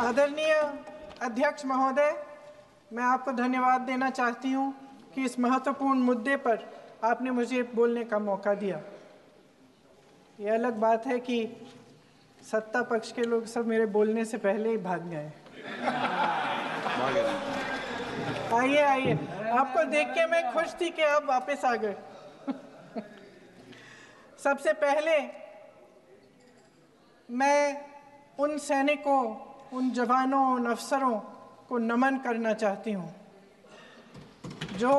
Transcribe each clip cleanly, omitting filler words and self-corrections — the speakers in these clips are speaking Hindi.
आदरणीय अध्यक्ष महोदय, मैं आपको धन्यवाद देना चाहती हूं कि इस महत्वपूर्ण मुद्दे पर आपने मुझे बोलने का मौका दिया। ये अलग बात है कि सत्ता पक्ष के लोग सब मेरे बोलने से पहले ही भाग गए। आइए आइए, आपको देख के मैं खुश थी कि आप वापस आ गए। सबसे पहले मैं उन सैनिकों, उन जवानों, उन अफसरों को नमन करना चाहती हूँ जो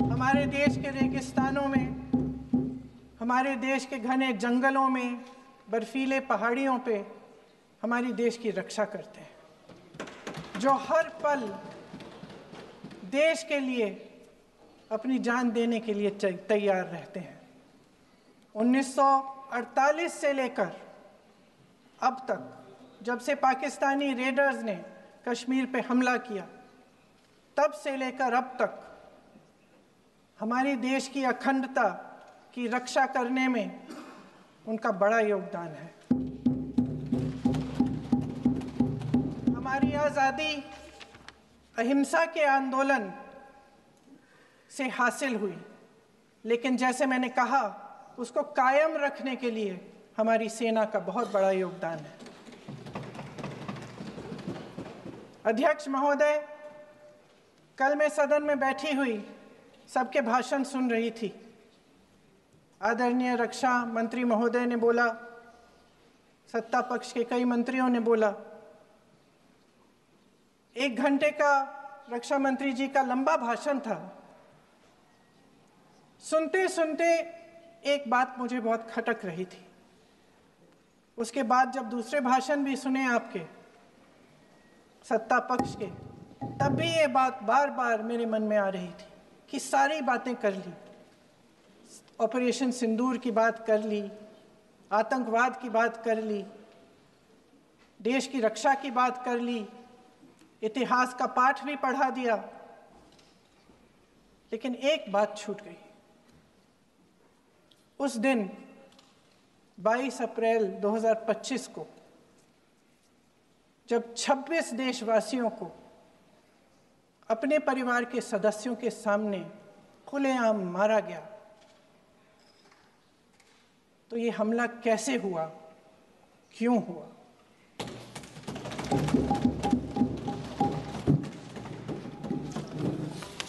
हमारे देश के रेगिस्तानों में, हमारे देश के घने जंगलों में, बर्फीले पहाड़ियों पे हमारी देश की रक्षा करते हैं, जो हर पल देश के लिए अपनी जान देने के लिए तैयार रहते हैं। 1948 से लेकर अब तक, जब से पाकिस्तानी रेडर्स ने कश्मीर पे हमला किया, तब से लेकर अब तक हमारे देश की अखंडता की रक्षा करने में उनका बड़ा योगदान है। हमारी आज़ादी अहिंसा के आंदोलन से हासिल हुई, लेकिन जैसे मैंने कहा, उसको कायम रखने के लिए हमारी सेना का बहुत बड़ा योगदान है। अध्यक्ष महोदय, कल मैं सदन में बैठी हुई सबके भाषण सुन रही थी। आदरणीय रक्षा मंत्री महोदय ने बोला, सत्ता पक्ष के कई मंत्रियों ने बोला। 1 घंटे का रक्षा मंत्री जी का लंबा भाषण था। सुनते सुनते एक बात मुझे बहुत खटक रही थी। उसके बाद जब दूसरे भाषण भी सुने आपके सत्ता पक्ष के, तब भी ये बात बार बार मेरे मन में आ रही थी कि सारी बातें कर ली, ऑपरेशन सिंदूर की बात कर ली, आतंकवाद की बात कर ली, देश की रक्षा की बात कर ली, इतिहास का पाठ भी पढ़ा दिया, लेकिन एक बात छूट गई। उस दिन 22 अप्रैल 2025 को जब 26 देशवासियों को अपने परिवार के सदस्यों के सामने खुलेआम मारा गया, तो ये हमला कैसे हुआ, क्यों हुआ?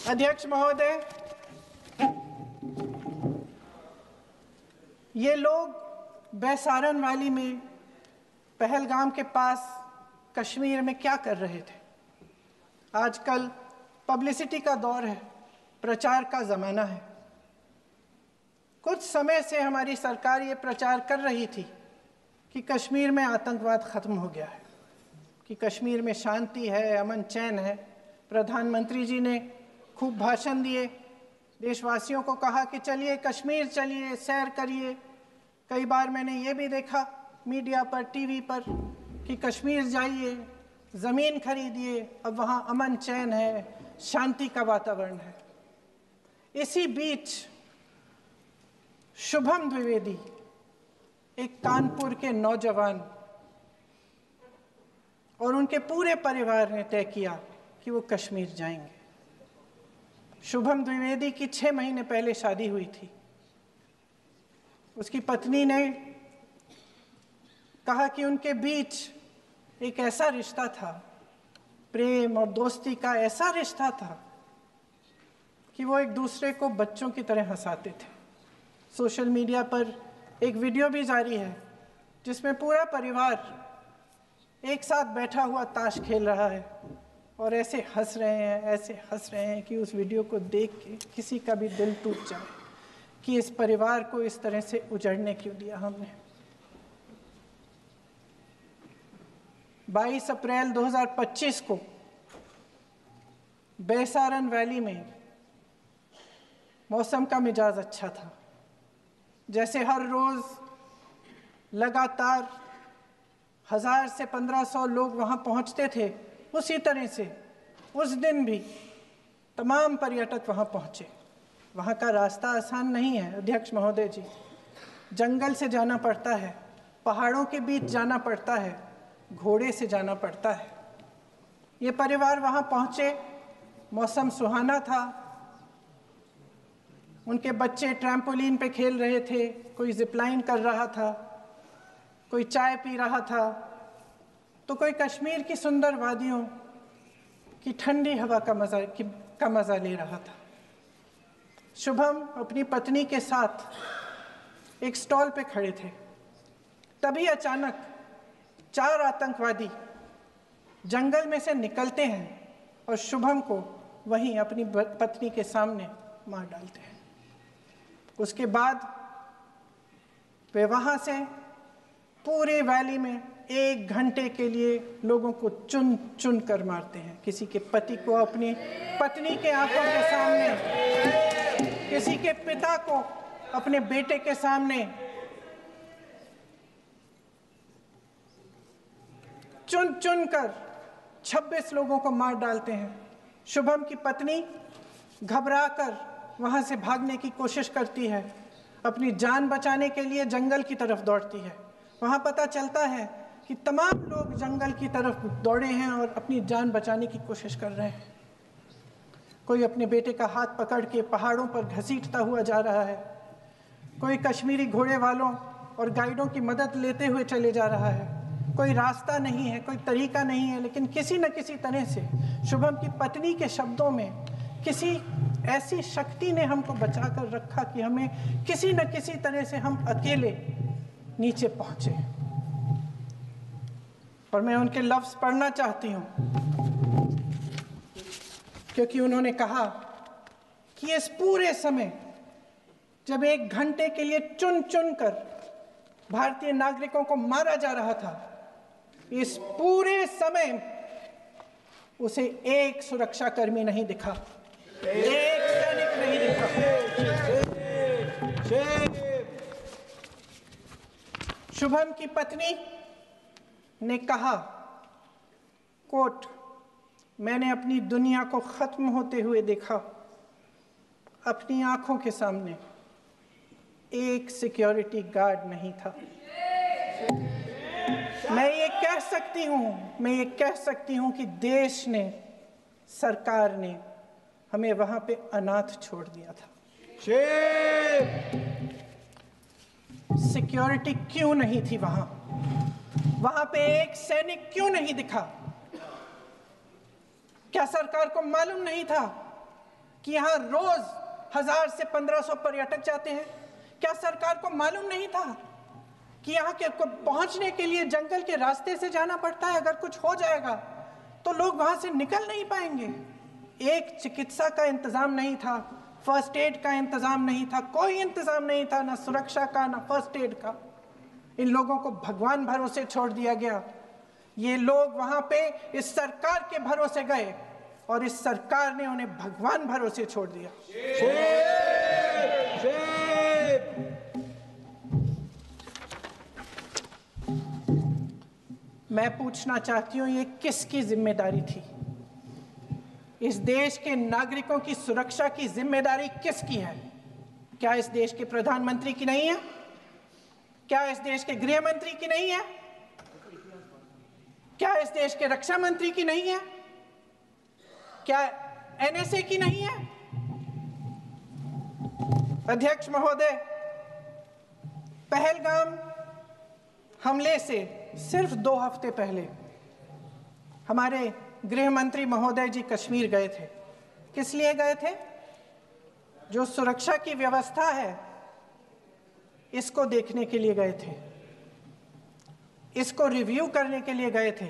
अध्यक्ष महोदय, ये लोग बैसारन वैली में, पहलगाम के पास कश्मीर में क्या कर रहे थे? आजकल पब्लिसिटी का दौर है, प्रचार का ज़माना है। कुछ समय से हमारी सरकार ये प्रचार कर रही थी कि कश्मीर में आतंकवाद ख़त्म हो गया है, कि कश्मीर में शांति है, अमन चैन है। प्रधानमंत्री जी ने खूब भाषण दिए, देशवासियों को कहा कि चलिए कश्मीर चलिए, सैर करिए। कई बार मैंने ये भी देखा मीडिया पर, टीवी पर, कि कश्मीर जाइए, ज़मीन खरीदिए, अब वहाँ अमन चैन है, शांति का वातावरण है। इसी बीच शुभम द्विवेदी, एक कानपुर के नौजवान, और उनके पूरे परिवार ने तय किया कि वो कश्मीर जाएंगे। शुभम द्विवेदी की 6 महीने पहले शादी हुई थी। उसकी पत्नी ने कहा कि उनके बीच एक ऐसा रिश्ता था, प्रेम और दोस्ती का ऐसा रिश्ता था कि वो एक दूसरे को बच्चों की तरह हंसाते थे। सोशल मीडिया पर एक वीडियो भी जारी है जिसमें पूरा परिवार एक साथ बैठा हुआ ताश खेल रहा है और ऐसे हंस रहे हैं, ऐसे हंस रहे हैं कि उस वीडियो को देख के किसी का भी दिल टूट जाए कि इस परिवार को इस तरह से उजड़ने क्यों दिया हमने। 22 अप्रैल 2025 को बैसारन वैली में मौसम का मिजाज अच्छा था। जैसे हर रोज़ लगातार 1000 से 1500 लोग वहाँ पहुँचते थे, उसी तरह से उस दिन भी तमाम पर्यटक वहाँ पहुँचे। वहाँ का रास्ता आसान नहीं है अध्यक्ष महोदय जी, जंगल से जाना पड़ता है, पहाड़ों के बीच जाना पड़ता है, घोड़े से जाना पड़ता है। ये परिवार वहाँ पहुँचे, मौसम सुहाना था, उनके बच्चे ट्रैम्पोलिन पे खेल रहे थे, कोई जिपलाइन कर रहा था, कोई चाय पी रहा था, तो कोई कश्मीर की सुंदर वादियों की ठंडी हवा का मज़ा ले रहा था। शुभम अपनी पत्नी के साथ एक स्टॉल पे खड़े थे। तभी अचानक 4 आतंकवादी जंगल में से निकलते हैं और शुभम को वहीं अपनी पत्नी के सामने मार डालते हैं। उसके बाद वे वहाँ से पूरे वैली में 1 घंटे के लिए लोगों को चुन चुन कर मारते हैं। किसी के पति को अपनी पत्नी के आंखों के सामने, किसी के पिता को अपने बेटे के सामने, चुन चुन कर 26 लोगों को मार डालते हैं। शुभम की पत्नी घबराकर वहां से भागने की कोशिश करती है, अपनी जान बचाने के लिए जंगल की तरफ दौड़ती है। वहां पता चलता है कि तमाम लोग जंगल की तरफ दौड़े हैं और अपनी जान बचाने की कोशिश कर रहे हैं। कोई अपने बेटे का हाथ पकड़ के पहाड़ों पर घसीटता हुआ जा रहा है, कोई कश्मीरी घोड़े वालों और गाइडों की मदद लेते हुए चले जा रहा है। कोई रास्ता नहीं है, कोई तरीका नहीं है, लेकिन किसी न किसी तरह से शुभम की पत्नी के शब्दों में किसी ऐसी शक्ति ने हमको बचा कर रखा कि हमें किसी न किसी तरह से हम अकेले नीचे पहुंचे। और मैं उनके लफ्ज पढ़ना चाहती हूं, क्योंकि उन्होंने कहा कि इस पूरे समय जब 1 घंटे के लिए चुन चुन कर भारतीय नागरिकों को मारा जा रहा था, इस पूरे समय उसे एक सुरक्षाकर्मी नहीं दिखा, एक सैनिक नहीं दिखा। शुभम की पत्नी ने कहा, कोट, मैंने अपनी दुनिया को खत्म होते हुए देखा। अपनी आंखों के सामने एक सिक्योरिटी गार्ड नहीं था। मैं ये कह सकती हूं कि देश ने, सरकार ने हमें वहां पे अनाथ छोड़ दिया था। सिक्योरिटी क्यों नहीं थी वहां? वहां पे एक सैनिक क्यों नहीं दिखा? क्या सरकार को मालूम नहीं था कि यहां रोज 1000 से 1500 पर्यटक जाते हैं? क्या सरकार को मालूम नहीं था कि यहाँ के पहुंचने के लिए जंगल के रास्ते से जाना पड़ता है? अगर कुछ हो जाएगा तो लोग वहां से निकल नहीं पाएंगे। एक चिकित्सा का इंतजाम नहीं था, फर्स्ट एड का इंतजाम नहीं था, कोई इंतजाम नहीं था, ना सुरक्षा का ना फर्स्ट एड का। इन लोगों को भगवान भरोसे छोड़ दिया गया। ये लोग वहां पे इस सरकार के भरोसे गए और इस सरकार ने उन्हें भगवान भरोसे छोड़ दिया। मैं पूछना चाहती हूं, ये किसकी जिम्मेदारी थी? इस देश के नागरिकों की सुरक्षा की जिम्मेदारी किसकी है? क्या इस देश के प्रधानमंत्री की नहीं है? क्या इस देश के गृह मंत्री की नहीं है? क्या इस देश के रक्षा मंत्री की नहीं है? क्या एनएसए की नहीं है? अध्यक्ष महोदय, पहलगाम हमले से सिर्फ 2 हफ्ते पहले हमारे गृह मंत्री महोदय जी कश्मीर गए थे। किस लिए गए थे? जो सुरक्षा की व्यवस्था है इसको देखने के लिए गए थे, इसको रिव्यू करने के लिए गए थे।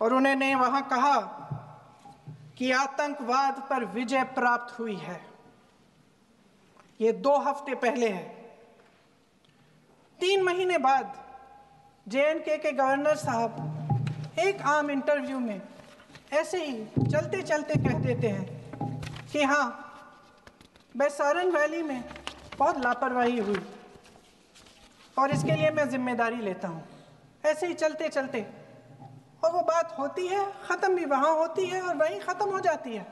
और उन्होंने वहां कहा कि आतंकवाद पर विजय प्राप्त हुई है। ये 2 हफ्ते पहले है। 3 महीने बाद JNK के गवर्नर साहब एक आम इंटरव्यू में ऐसे ही चलते चलते कह देते हैं कि हाँ, बैसारन वैली में बहुत लापरवाही हुई और इसके लिए मैं जिम्मेदारी लेता हूँ। ऐसे ही चलते चलते, और वो बात होती है, ख़त्म भी वहाँ होती है और वहीं ख़त्म हो जाती है।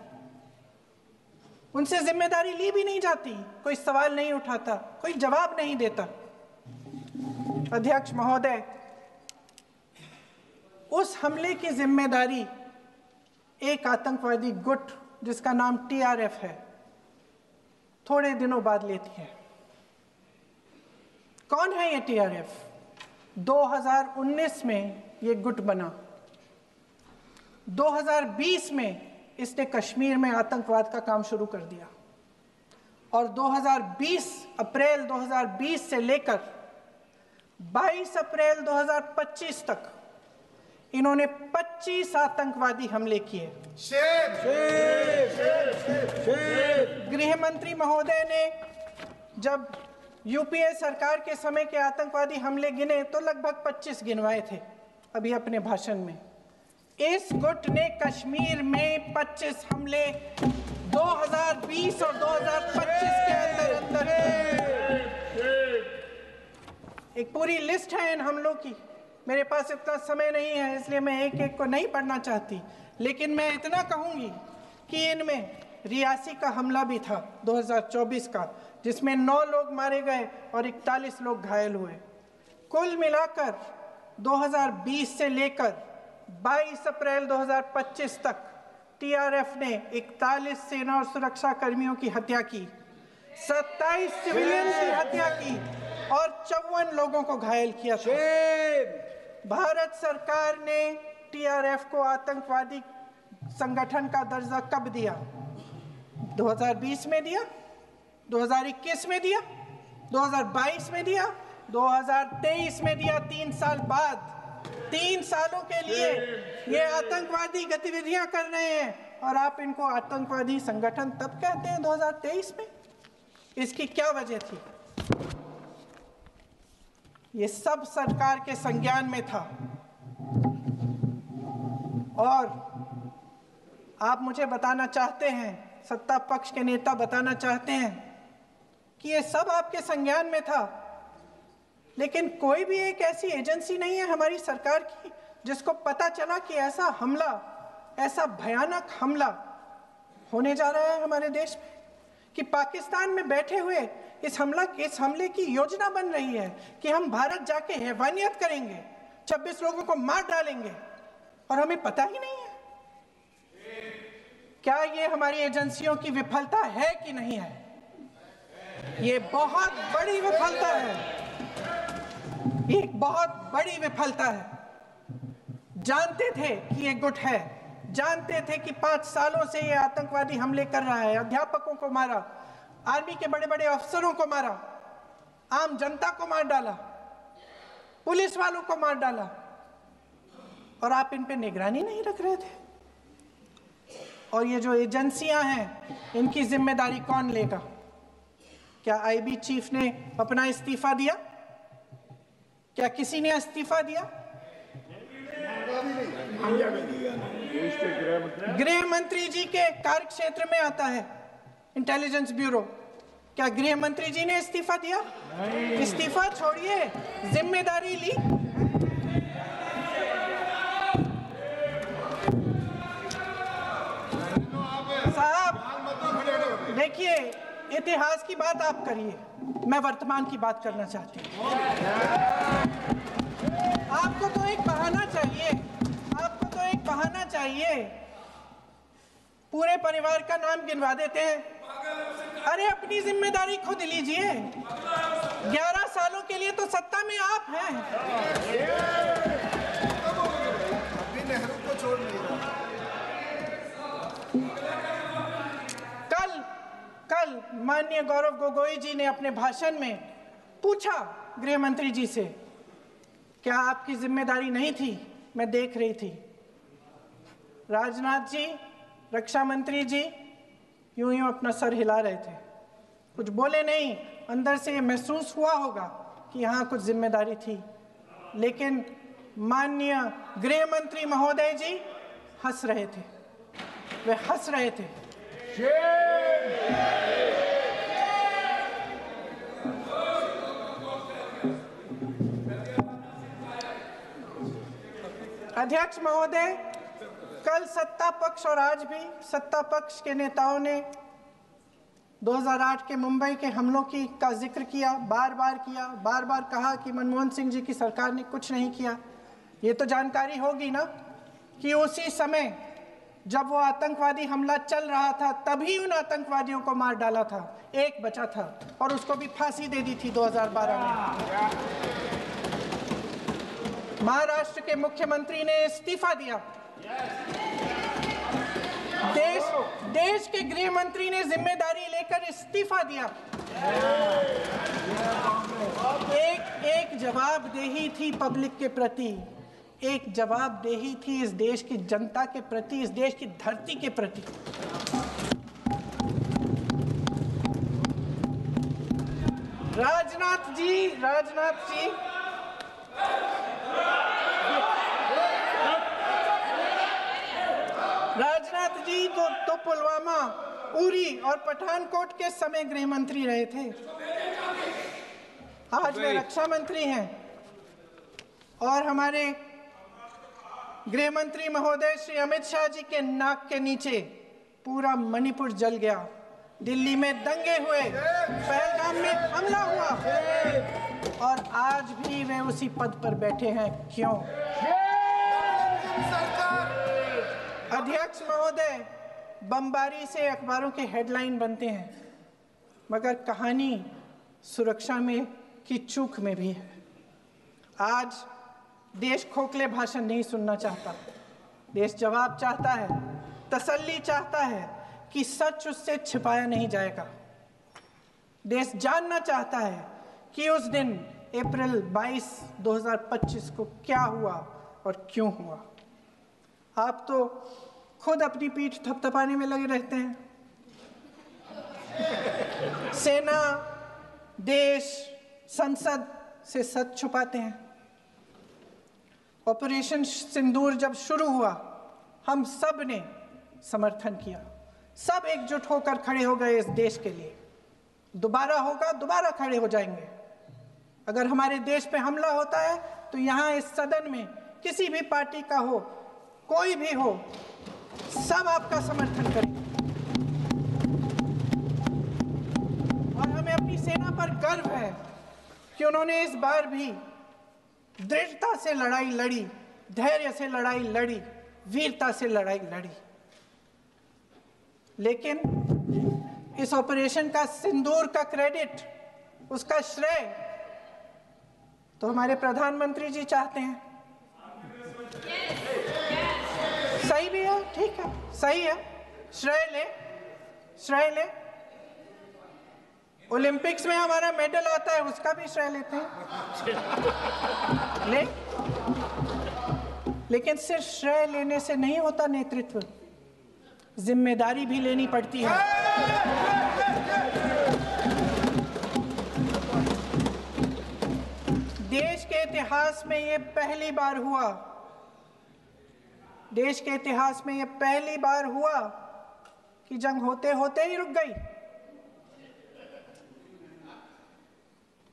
उनसे जिम्मेदारी ली भी नहीं जाती, कोई सवाल नहीं उठाता, कोई जवाब नहीं देता। अध्यक्ष महोदय, उस हमले की जिम्मेदारी एक आतंकवादी गुट जिसका नाम TRF है थोड़े दिनों बाद लेती है। कौन है ये TRF? 2019 में ये गुट बना। 2020 में इसने कश्मीर में आतंकवाद का काम शुरू कर दिया और अप्रैल 2020 से लेकर 22 अप्रैल 2025 तक इन्होंने 25 आतंकवादी हमले किए। गृह मंत्री महोदय ने जब यूपीए सरकार के समय के आतंकवादी हमले गिने तो लगभग 25 गिनवाए थे अभी अपने भाषण में। इस गुट ने कश्मीर में 25 हमले 2020 और 2025 के अंदर एक पूरी लिस्ट है इन हमलों की। मेरे पास इतना समय नहीं है इसलिए मैं एक एक को नहीं पढ़ना चाहती, लेकिन मैं इतना कहूंगी कि इनमें रियासी का हमला भी था 2024 का, जिसमें 9 लोग मारे गए और 41 लोग घायल हुए। कुल मिलाकर 2020 से लेकर 22 अप्रैल 2025 तक TRF ने 41 सेना और सुरक्षा कर्मियों की हत्या की, 27 सिविलियन की हत्या की और 54 लोगों को घायल किया था। भारत सरकार ने TRF को आतंकवादी संगठन का दर्जा कब दिया? 2020 में दिया, 2021 में दिया, 2022 में दिया, 2023 में दिया। 3 साल बाद, 3 सालों के लिए ये आतंकवादी गतिविधियां कर रहे हैं और आप इनको आतंकवादी संगठन तब कहते हैं 2023 में? इसकी क्या वजह थी? ये सब सरकार के संज्ञान में था और आप मुझे बताना चाहते हैं, सत्ता पक्ष के नेता बताना चाहते हैं कि ये सब आपके संज्ञान में था, लेकिन कोई भी एक ऐसी एजेंसी नहीं है हमारी सरकार की जिसको पता चला कि ऐसा हमला, ऐसा भयानक हमला होने जा रहा है हमारे देश में, कि पाकिस्तान में बैठे हुए इस हमले की योजना बन रही है कि हम भारत जाके हैवानियत करेंगे, 26 लोगों को मार डालेंगे और हमें पता ही नहीं है। क्या ये हमारी एजेंसियों की विफलता है कि नहीं है? ये बहुत बड़ी विफलता है, एक बहुत बड़ी विफलता है। जानते थे कि ये गुट है, जानते थे कि 5 सालों से ये आतंकवादी हमले कर रहा है, अध्यापकों को मारा, आर्मी के बड़े बड़े अफसरों को मारा, आम जनता को मार डाला, पुलिस वालों को मार डाला, और आप इन पे निगरानी नहीं रख रहे थे। और ये जो एजेंसियां हैं इनकी जिम्मेदारी कौन लेगा? क्या आईबी चीफ ने अपना इस्तीफा दिया? क्या किसी ने इस्तीफा दिया? गृह मंत्री जी के कार्य क्षेत्र में आता है इंटेलिजेंस ब्यूरो। क्या गृह मंत्री जी ने इस्तीफा दिया? इस्तीफा छोड़िए, जिम्मेदारी ली। साहब देखिए, इतिहास की बात आप करिए, मैं वर्तमान की बात करना चाहती हूँ। आपको तो एक बहाना चाहिए, आपको तो एक बहाना चाहिए। पूरे परिवार का नाम गिनवा देते हैं। अरे अपनी जिम्मेदारी खुद लीजिए। 11 सालों के लिए तो सत्ता में आप हैं। अभी नेहरू को छोड़ नहीं रहा। कल माननीय गौरव गोगोई जी ने अपने भाषण में पूछा गृह मंत्री जी से, क्या आपकी जिम्मेदारी नहीं थी? मैं देख रही थी। राजनाथ जी, रक्षा मंत्री जी यूं अपना सर हिला रहे थे, कुछ बोले नहीं। अंदर से ये महसूस हुआ होगा कि यहाँ कुछ जिम्मेदारी थी, लेकिन माननीय गृह मंत्री महोदय जी हंस रहे थे, वे हंस रहे थे। अध्यक्ष महोदय, कल सत्ता पक्ष और आज भी सत्ता पक्ष के नेताओं ने 2008 के मुंबई के हमलों का जिक्र किया, बार बार कहा कि मनमोहन सिंह जी की सरकार ने कुछ नहीं किया। ये तो जानकारी होगी ना कि उसी समय जब वो आतंकवादी हमला चल रहा था तभी उन आतंकवादियों को मार डाला था, एक बचा था और उसको भी फांसी दे दी थी 2012 में। महाराष्ट्र के मुख्यमंत्री ने इस्तीफा दिया, देश के गृह मंत्री ने जिम्मेदारी लेकर इस्तीफा दिया। एक जवाबदेही थी पब्लिक के प्रति, एक जवाबदेही थी इस देश की जनता के प्रति, इस देश की धरती के प्रति। राजनाथ जी तो पुलवामा, उरी और पठानकोट के समय गृह मंत्री रहे थे। आज वे रक्षा मंत्री हैं और हमारे गृह मंत्री महोदय श्री अमित शाह जी के नाक के नीचे पूरा मणिपुर जल गया, दिल्ली में दंगे हुए, पहलगाम में हमला हुआ और आज भी वे उसी पद पर बैठे हैं। क्यों? अध्यक्ष महोदय, बमबारी से अखबारों के हेडलाइन बनते हैं, मगर कहानी सुरक्षा में की चूक में भी है। आज देश खोखले भाषण नहीं सुनना चाहता, देश जवाब चाहता है, तसल्ली चाहता है कि सच उससे छिपाया नहीं जाएगा। देश जानना चाहता है कि उस दिन अप्रैल 22, 2025 को क्या हुआ और क्यों हुआ। आप तो खुद अपनी पीठ थपथपाने में लगे रहते हैं। सेना, देश, संसद से सच छुपाते हैं। ऑपरेशन सिंदूर जब शुरू हुआ, हम सब ने समर्थन किया, सब एकजुट होकर खड़े हो गए इस देश के लिए। दोबारा होगा, दोबारा खड़े हो जाएंगे। अगर हमारे देश पे हमला होता है तो यहाँ इस सदन में किसी भी पार्टी का हो, कोई भी हो, सब आपका समर्थन करेंगे। और हमें अपनी सेना पर गर्व है कि उन्होंने इस बार भी दृढ़ता से लड़ाई लड़ी, धैर्य से लड़ाई लड़ी, वीरता से लड़ाई लड़ी। लेकिन इस ऑपरेशन का सिंदूर का क्रेडिट, उसका श्रेय तो हमारे प्रधानमंत्री जी चाहते हैं। सही भी है, ठीक है, सही है, श्रेय ले। ओलंपिक्स में हमारा मेडल आता है, उसका भी श्रेय लेते हैं। लेकिन सिर्फ श्रेय लेने से नहीं होता नेतृत्व, जिम्मेदारी भी लेनी पड़ती है। देश के इतिहास में ये पहली बार हुआ, देश के इतिहास में ये पहली बार हुआ कि जंग होते होते ही रुक गई।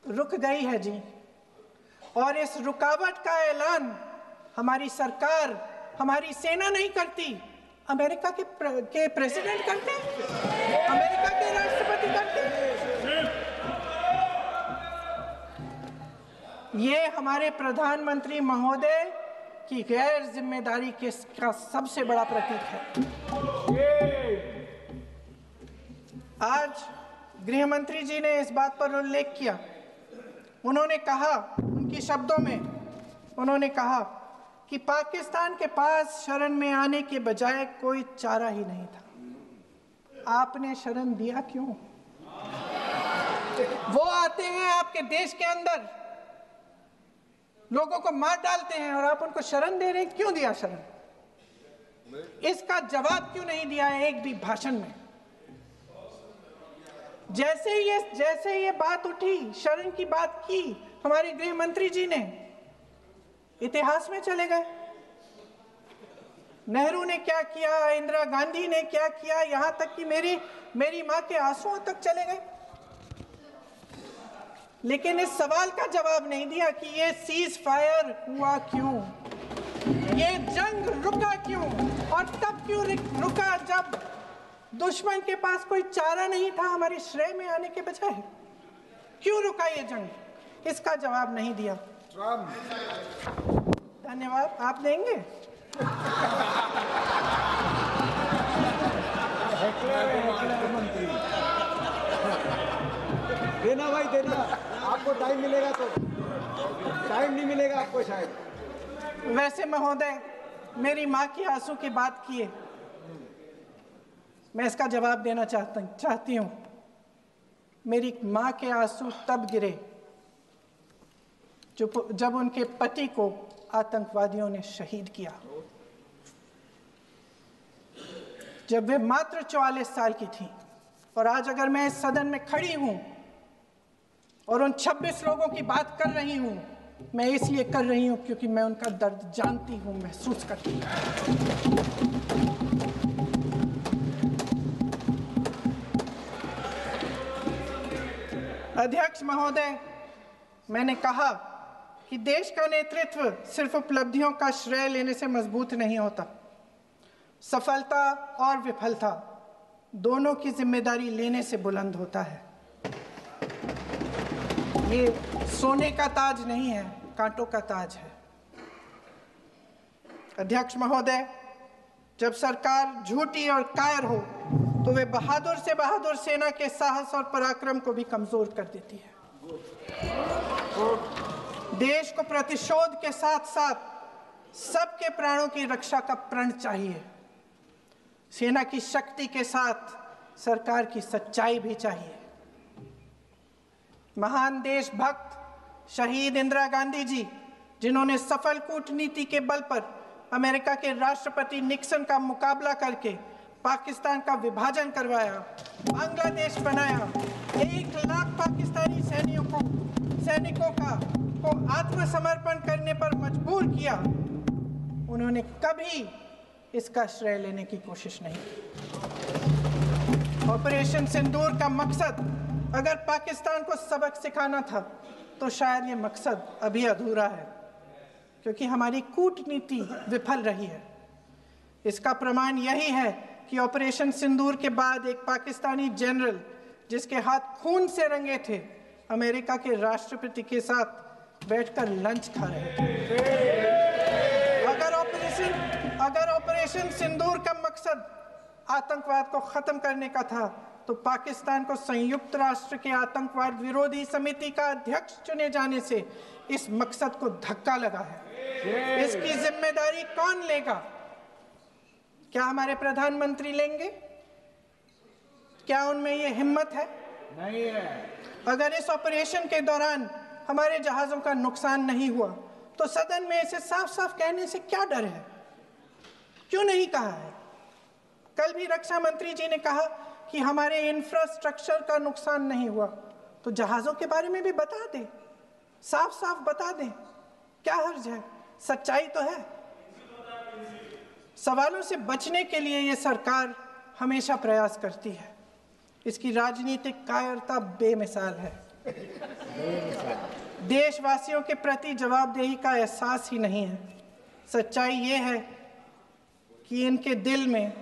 रुक गई है जी। और इस रुकावट का ऐलान हमारी सरकार, हमारी सेना नहीं करती, अमेरिका के प्रेसिडेंट करते हैं, अमेरिका के राष्ट्रपति करते हैं। ये हमारे प्रधानमंत्री महोदय की गैर जिम्मेदारी का सबसे बड़ा प्रतीक है। आज गृह मंत्री जी ने इस बात पर उल्लेख किया। उन्होंने कहा, उनके शब्दों में उन्होंने कहा कि पाकिस्तान के पास शरण में आने के बजाय कोई चारा ही नहीं था। आपने शरण दिया क्यों? वो आते हैं आपके देश के अंदर, लोगों को मार डालते हैं और आप उनको शरण दे रहे हैं। क्यों दिया शरण? इसका जवाब क्यों नहीं दिया एक भी भाषण में? जैसे ये बात उठी, शरण की बात की, हमारे गृह मंत्री जी ने इतिहास में चले गए। नेहरू ने क्या किया, इंदिरा गांधी ने क्या किया, यहां तक कि मेरी मां के आंसुओं तक चले गए। लेकिन इस सवाल का जवाब नहीं दिया कि ये सीज फायर हुआ क्यों, ये जंग रुका क्यों, और तब क्यों रुका जब दुश्मन के पास कोई चारा नहीं था हमारे श्रेय में आने के बजाय। क्यों रुका ये जंग? इसका जवाब नहीं दिया। धन्यवाद। आप देंगे? मंत्री देना भाई देना, आपको टाइम मिलेगा तो। टाइम नहीं मिलेगा आपको शायद। वैसे महोदय, मेरी माँ की आंसू की बात किए, मैं इसका जवाब देना चाहती हूँ। मेरी माँ के आंसू तब गिरे जब उनके पति को आतंकवादियों ने शहीद किया, जब वे मात्र 44 साल की थी। और आज अगर मैं इस सदन में खड़ी हूँ और उन 26 लोगों की बात कर रही हूँ, मैं इसलिए कर रही हूँ क्योंकि मैं उनका दर्द जानती हूँ, महसूस करती हूँ। अध्यक्ष महोदय, मैंने कहा कि देश का नेतृत्व सिर्फ उपलब्धियों का श्रेय लेने से मजबूत नहीं होता। सफलता और विफलता दोनों की जिम्मेदारी लेने से बुलंद होता है। ये सोने का ताज नहीं है, कांटों का ताज है। अध्यक्ष महोदय, जब सरकार झूठी और कायर हो तो वे बहादुर से बहादुर सेना के साहस और पराक्रम को भी कमजोर कर देती है। देश को प्रतिशोध के साथ साथ सबके प्राणों की रक्षा का प्रण चाहिए। सेना की शक्ति के साथ सरकार की सच्चाई भी चाहिए। महान देशभक्त शहीद इंदिरा गांधी जी, जिन्होंने सफल कूटनीति के बल पर अमेरिका के राष्ट्रपति निक्सन का मुकाबला करके पाकिस्तान का विभाजन करवाया, बांग्लादेश बनाया, 1 लाख पाकिस्तानी सैनिकों को आत्मसमर्पण करने पर मजबूर किया, उन्होंने कभी इसका श्रेय लेने की कोशिश नहीं की। ऑपरेशन सिंदूर का मकसद अगर पाकिस्तान को सबक सिखाना था तो शायद ये मकसद अभी अधूरा है, क्योंकि हमारी कूटनीति विफल रही है। इसका प्रमाण यही है कि ऑपरेशन सिंदूर के बाद एक पाकिस्तानी जनरल, जिसके हाथ खून से रंगे थे, अमेरिका के राष्ट्रपति के साथ बैठकर लंच खा रहे थे। अगर ऑपरेशन सिंदूर का मकसद आतंकवाद को खत्म करने का था तो पाकिस्तान को संयुक्त राष्ट्र के आतंकवाद विरोधी समिति का अध्यक्ष चुने जाने से इस मकसद को धक्का लगा है। इसकी जिम्मेदारी कौन लेगा? क्या हमारे प्रधानमंत्री लेंगे? क्या उनमें ये हिम्मत है? नहीं है। अगर इस ऑपरेशन के दौरान हमारे जहाजों का नुकसान नहीं हुआ तो सदन में इसे साफ साफ कहने से क्या डर है? क्यों नहीं कहा है? कल भी रक्षा मंत्री जी ने कहा कि हमारे इंफ्रास्ट्रक्चर का नुकसान नहीं हुआ, तो जहाजों के बारे में भी बता दें, साफ साफ बता दें, क्या हर्ज है? सच्चाई तो है। सवालों से बचने के लिए ये सरकार हमेशा प्रयास करती है। इसकी राजनीतिक कायरता बेमिसाल है। देशवासियों के प्रति जवाबदेही का एहसास ही नहीं है। सच्चाई ये है कि इनके दिल में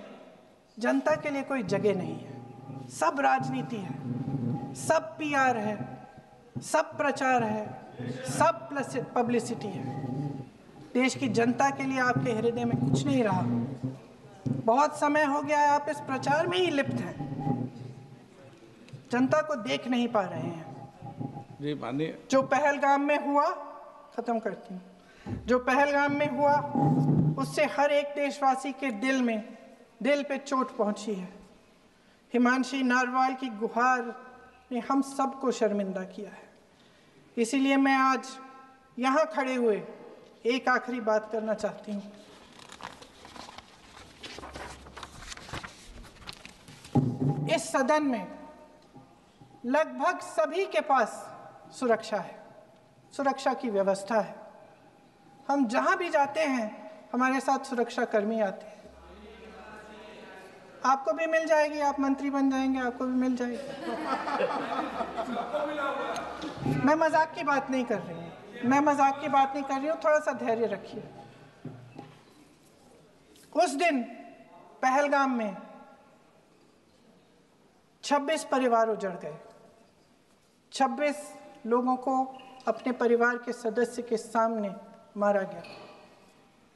जनता के लिए कोई जगह नहीं है। सब राजनीति है, सब पीआर है, सब प्रचार है, सब पब्लिसिटी है। देश की जनता के लिए आपके हृदय में कुछ नहीं रहा। बहुत समय हो गया है आप इस प्रचार में ही लिप्त हैं, जनता को देख नहीं पा रहे हैं। जी मानिए। जो पहलगाम में हुआ, खत्म करती हूँ, जो पहलगाम में हुआ उससे हर एक देशवासी के दिल पे चोट पहुंची है। हिमांशी नारवाल की गुहार ने हम सबको शर्मिंदा किया है। इसीलिए मैं आज यहाँ खड़े हुए एक आखिरी बात करना चाहती हूँ। इस सदन में लगभग सभी के पास सुरक्षा है, सुरक्षा की व्यवस्था है। हम जहाँ भी जाते हैं हमारे साथ सुरक्षा कर्मी आते हैं। आपको भी मिल जाएगी, आप मंत्री बन जाएंगे, आपको भी मिल जाएगी। मैं मजाक की बात नहीं कर रही हूँ, थोड़ा सा धैर्य रखिए। उस दिन पहलगाम में 26 परिवार उजड़ गए। 26 लोगों को अपने परिवार के सदस्य के सामने मारा गया।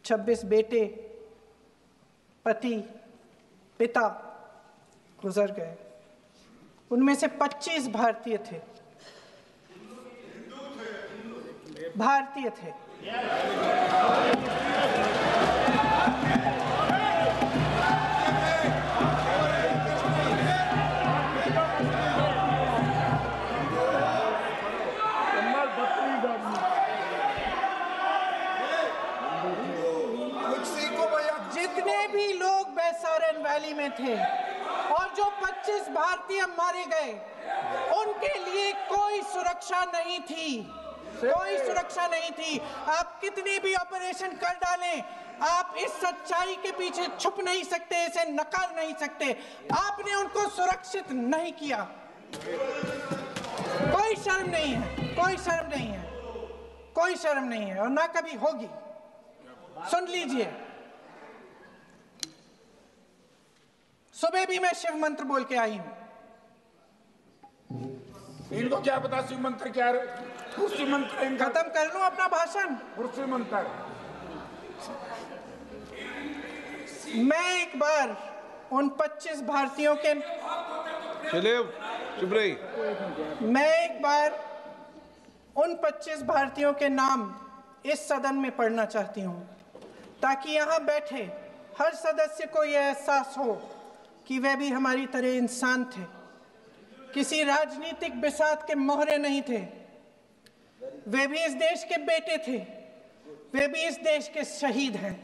26 बेटे, पति, पिता गुजर गए। उनमें से 25 भारतीय थे। भारतीय थे। जितने भी लोग बैसारन वैली में थे और जो 25 भारतीय मारे गए, उनके लिए कोई सुरक्षा नहीं थी, कोई सुरक्षा नहीं थी। आप कितने भी ऑपरेशन कर डालें, आप इस सच्चाई के पीछे छुप नहीं सकते, इसे नकार नहीं सकते। आपने उनको सुरक्षित नहीं किया। कोई शर्म नहीं है, कोई शर्म नहीं है, कोई शर्म नहीं है और ना कभी होगी। सुन लीजिए, सुबह भी मैं शिव मंत्र बोल के आई हूं। इनको क्या पता शिव मंत्र क्या है? शिव मंत्र खत्म कर लूं अपना भाषण। शिव मंत्र मैं एक बार उन 25 भारतीयों के मैं एक बार उन 25 भारतीयों के नाम इस सदन में पढ़ना चाहती हूं, ताकि यहां बैठे हर सदस्य को यह एहसास हो कि वे भी हमारी तरह इंसान थे, किसी राजनीतिक बिसात के मोहरे नहीं थे। वे भी इस देश के बेटे थे, वे भी इस देश के शहीद हैं।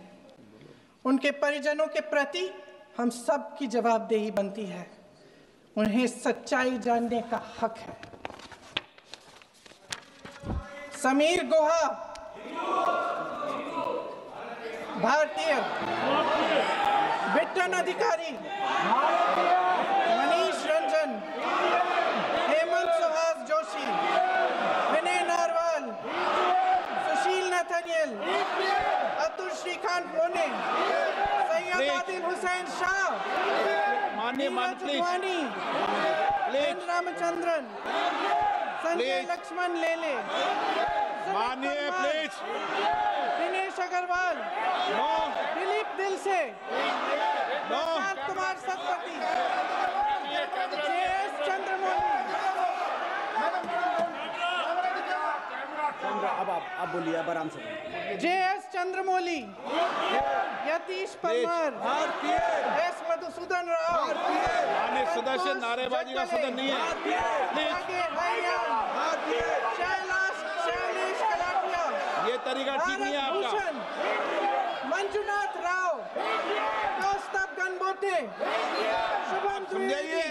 उनके परिजनों के प्रति हम सब की जवाबदेही बनती है। उन्हें सच्चाई जानने का हक है। समीर गुहा भारतीय, बिट्टन अधिकारी, मनीष रंजन, हेमंत सुहास जोशी, विनय नारवाल, सुशील नथनियल, अतुल श्रीकांत मोने, सैयद आदिल हुसैन शाह, नीरज एन रामचंद्रन, संजय लक्ष्मण लेले, दिनेश अग्रवाल, दिलीप दिल से, कुमार सतपति, JS चंद्रमौली। अब बोलिए, अब आराम से। JS चंद्रमौली, यतीश परमार, S मधुसूदन राव, सुदर्शन नारेबाजी का सदन नहीं है। शैलेश कलाटिया, ये तरीका ठीक नहीं है आपका। मंजुनाथ राव, कौस्तभ गणबोटे, शुभम द्विवेदी,